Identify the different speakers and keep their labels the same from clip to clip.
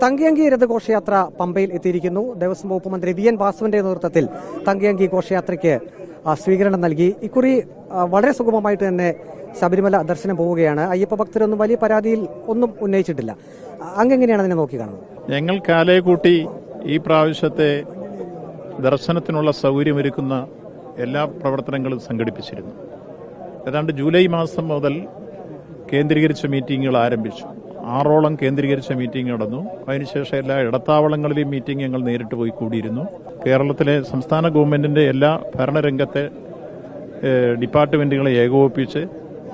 Speaker 1: തങ്കയങ്കി രഥഘോഷയാത്ര പമ്പയിൽ എത്തിയിരിക്കുന്നു. ദേവസ്വം വകുപ്പ് മന്ത്രി വി എൻ വാസവന്റെ നേതൃത്വത്തിൽ തങ്കയങ്കി ഘോഷയാത്രയ്ക്ക് സ്വീകരണം നൽകി. ഇക്കുറി വളരെ സുഗമമായിട്ട് തന്നെ ശബരിമല ദർശനം പോവുകയാണ്. അയ്യപ്പ ഭക്തരൊന്നും വലിയ പരാതിയിൽ ഒന്നും ഉന്നയിച്ചിട്ടില്ല. അങ്ങെങ്ങനെയാണ് അതിനെ നോക്കി കാണുന്നത്?
Speaker 2: ഞങ്ങൾ കാലയെ കൂട്ടി ഈ പ്രാവശ്യത്തെ ദർശനത്തിനുള്ള സൗകര്യമൊരുക്കുന്ന എല്ലാ പ്രവർത്തനങ്ങളും സംഘടിപ്പിച്ചിരുന്നു. ഏതാണ്ട് ജൂലൈ മാസം മുതൽ കേന്ദ്രീകരിച്ച മീറ്റിങ്ങുകൾ ആരംഭിച്ചു. 6ഓളം കേന്ദ്രീകരിച്ച മീറ്റിംഗ് നടന്നു. അതിനുശേഷം എല്ലാ ഇടത്താവളങ്ങളിലെയും മീറ്റിംഗ് ഞങ്ങൾ നേരിട്ട് പോയി കൂടിയിരുന്നു. കേരളത്തിലെ സംസ്ഥാന ഗവൺമെന്റിന്റെ എല്ലാ ഭരണരംഗത്തെ ഡിപ്പാർട്ട്മെന്റുകളെ ഏകോപിപ്പിച്ച്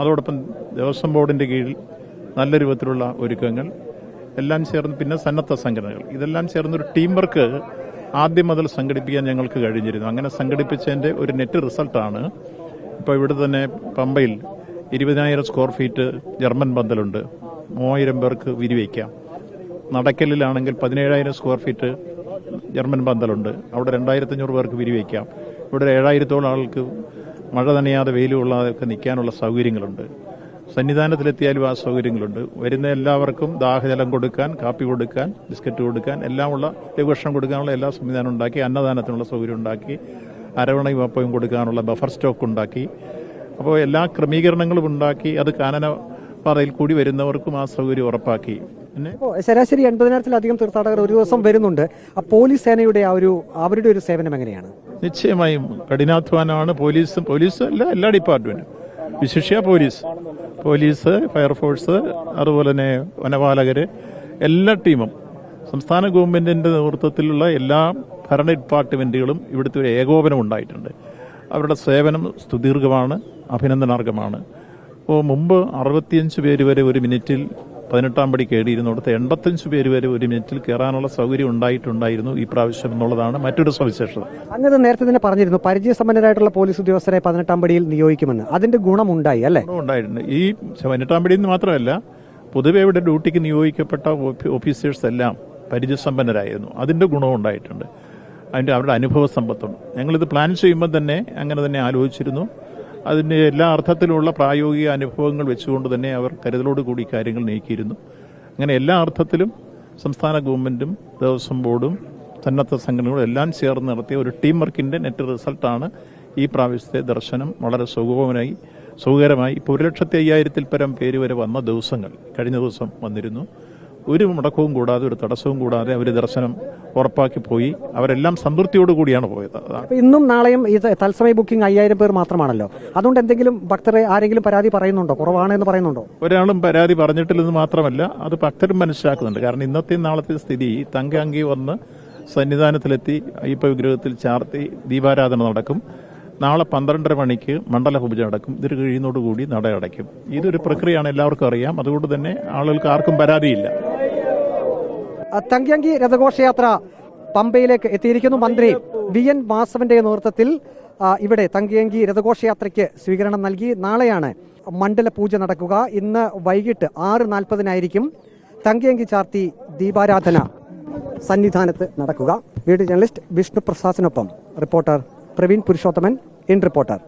Speaker 2: അതോടൊപ്പം ദേവസ്വം ബോർഡിന്റെ കീഴിൽ നല്ല രൂപത്തിലുള്ള ഒരുക്കങ്ങൾ എല്ലാം ചേർന്ന്, പിന്നെ സന്നദ്ധ സംഘടനകൾ, ഇതെല്ലാം ചേർന്നൊരു ടീം വർക്ക് ആദ്യം മുതൽ സംഘടിപ്പിക്കാൻ ഞങ്ങൾക്ക് കഴിഞ്ഞിരുന്നു. അങ്ങനെ സംഘടിപ്പിച്ചതിന്റെ ഒരു നെറ്റ് റിസൾട്ടാണ് ഇപ്പോൾ ഇവിടെ തന്നെ പമ്പയിൽ 20,000 സ്ക്വയർ ഫീറ്റ് ജർമ്മൻ പന്തലുണ്ട്. 3,000 പേർക്ക് വിരിവയ്ക്കാം. നടക്കലിലാണെങ്കിൽ 17,000 സ്ക്വയർ ഫീറ്റ് ജർമ്മൻ പന്തലുണ്ട്. അവിടെ 2,500 പേർക്ക് വിരിവയ്ക്കാം. ഇവിടെ 7,000-ഓളം ആൾക്ക് മഴ നനയാതെ വെയിൽ കൊള്ളാതെ നിൽക്കാനുള്ള സൗകര്യങ്ങളുണ്ട്. സന്നിധാനത്തിലെത്തിയാലും ആ സൗകര്യങ്ങളുണ്ട്. വരുന്ന എല്ലാവർക്കും ദാഹജലം കൊടുക്കാൻ, കാപ്പി കൊടുക്കാൻ, ബിസ്ക്കറ്റ് കൊടുക്കാൻ, എല്ലാമുള്ള ലഘുഭക്ഷണം കൊടുക്കാനുള്ള എല്ലാ സംവിധാനം ഉണ്ടാക്കി. അന്നദാനത്തിനുള്ള സൗകര്യം ഉണ്ടാക്കി. അരവണയും അപ്പവും കൊടുക്കാനുള്ള ബഫർ സ്റ്റോക്ക് ഉണ്ടാക്കി. അപ്പോൾ എല്ലാ ക്രമീകരണങ്ങളും ഉണ്ടാക്കി. അത് കാനനപാതയിൽ കൂടി വരുന്നവർക്കും ആ സൗകര്യം ഉറപ്പാക്കി. പിന്നെ
Speaker 1: ശരാശരി 80,000-ത്തിലധികം തീർത്ഥാടകർ ഒരു ദിവസം വരുന്നുണ്ട്. പോലീസ് സേനയുടെ അവരുടെ ഒരു സേവനം എങ്ങനെയാണ്?
Speaker 2: നിശ്ചയമായും കഠിനാധ്വാനമാണ്. പോലീസ് എല്ലാ ഡിപ്പാർട്ട്മെന്റും, വിശിഷ്യ പോലീസ്, ഫയർഫോഴ്സ്, അതുപോലെ തന്നെ വനപാലകര്, എല്ലാ ടീമും, സംസ്ഥാന ഗവൺമെന്റിന്റെ നേതൃത്വത്തിലുള്ള എല്ലാ ഭരണ ഡിപ്പാർട്ട്മെന്റുകളും ഇവിടുത്തെ ഒരു ഏകോപനം ഉണ്ടായിട്ടുണ്ട്. അവരുടെ സേവനം സ്തുതീർഘമാണ്, അഭിനന്ദനാർഹമാണ്. അപ്പോൾ മുമ്പ് 65 പേര് വരെ ഒരു മിനിറ്റിൽ 18-ാം പടി കയറിയിരുന്നിടത്ത് 85 പേര് വരെ ഒരു മിനിറ്റിൽ കയറാനുള്ള സൗകര്യം ഉണ്ടായിട്ടുണ്ടായിരുന്നു ഈ പ്രാവശ്യം എന്നുള്ളതാണ് മറ്റൊരു സവിശേഷത.
Speaker 1: അങ്ങനെ നേരത്തെ തന്നെ പറഞ്ഞിരുന്നു പരിചയസമ്പന്നരായിട്ടുള്ള പോലീസ് ഉദ്യോഗസ്ഥരെ 18-ാം പടിയിൽ നിയോഗിക്കുമെന്ന്. അതിന്റെ ഗുണമുണ്ടായി അല്ലേ?
Speaker 2: ഉണ്ടായിട്ടുണ്ട്. ഈ 18-ാം പടിയിൽ നിന്ന് മാത്രമല്ല, പൊതുവെ ഇവിടെ ഡ്യൂട്ടിക്ക് നിയോഗിക്കപ്പെട്ട ഓഫീസേഴ്സ് എല്ലാം പരിചയസമ്പന്നരായിരുന്നു. അതിന്റെ ഗുണവും ഉണ്ടായിട്ടുണ്ട്. അവരുടെ അനുഭവ സമ്പത്തുണ്ട്. ഞങ്ങളിത് പ്ലാൻ ചെയ്യുമ്പോൾ തന്നെ അങ്ങനെ തന്നെ ആലോചിച്ചിരുന്നു. അതിൻ്റെ എല്ലാ അർത്ഥത്തിലുള്ള പ്രായോഗിക അനുഭവങ്ങൾ വെച്ചുകൊണ്ട് തന്നെ അവർ കരുതലോടുകൂടി കാര്യങ്ങൾ നീക്കിയിരുന്നു. അങ്ങനെ എല്ലാ അർത്ഥത്തിലും സംസ്ഥാന ഗവൺമെന്റും ദേവസ്വം ബോർഡും സന്നദ്ധ സംഘടനകളും എല്ലാം ചേർന്ന് നടത്തിയ ഒരു ടീം വർക്കിന്റെ നെറ്റ് റിസൾട്ടാണ് ഈ പ്രാവശ്യത്തെ ദർശനം വളരെ സുഖകരമായി. ഇപ്പോൾ 1,50,000-ൽ പരം പേര് വരെ വന്ന ദിവസങ്ങൾ കഴിഞ്ഞ ദിവസം വന്നിരുന്നു. ഒരു മുടക്കവും കൂടാതെ, ഒരു തടസ്സവും കൂടാതെ അവർ ദർശനം ഉറപ്പാക്കി പോയി. അവരെല്ലാം സംതൃപ്തിയോടുകൂടിയാണ് പോയത്.
Speaker 1: ഇന്നും നാളെയും തത്സമയ ബുക്കിംഗ് 5,000 പേർ മാത്രമാണല്ലോ. അതുകൊണ്ട് എന്തെങ്കിലും ഭക്തരെ ആരെങ്കിലും പരാതി പറയുന്നുണ്ടോ? കുറവാണെന്ന് പറയുന്നുണ്ടോ?
Speaker 2: ഒരാളും പരാതി പറഞ്ഞിട്ടില്ലെന്ന് മാത്രമല്ല, അത് ഭക്തരും മനസ്സിലാക്കുന്നുണ്ട്. കാരണം ഇന്നത്തെ നാളത്തെ സ്ഥിതി, തങ്കയങ്കി വന്ന് സന്നിധാനത്തിലെത്തി അയ്യപ്പ വിഗ്രഹത്തിൽ ചാർത്തി ദീപാരാധന നടക്കും. നാളെ 12:30 മണിക്ക് മണ്ഡല പൂജ നടക്കും. ഇത് കഴിയുന്നതോടുകൂടി നട അടയ്ക്കും. ഇതൊരു പ്രക്രിയയാണ്, എല്ലാവർക്കും അറിയാം. അതുകൊണ്ട് തന്നെ ആളുകൾക്ക് ആർക്കും പരാതിയില്ല.
Speaker 1: തങ്കയങ്കി രഥഘോഷയാത്ര പമ്പയിലേക്ക് എത്തിയിരിക്കുന്നു. മന്ത്രി വി എൻ വാസവന്റെ നേതൃത്വത്തിൽ ഇവിടെ തങ്കയങ്കി രഥഘോഷയാത്രയ്ക്ക് സ്വീകരണം നൽകി. നാളെയാണ് മണ്ഡല പൂജ നടക്കുക. ഇന്ന് വൈകിട്ട് 6:40 തങ്കയങ്കി ചാർത്തി ദീപാരാധന സന്നിധാനത്ത് നടക്കുക. വീഡിയോ ജേർണലിസ്റ്റ് വിഷ്ണു പ്രസാദിനൊപ്പം reporter Praveen Purushothaman, in reporter.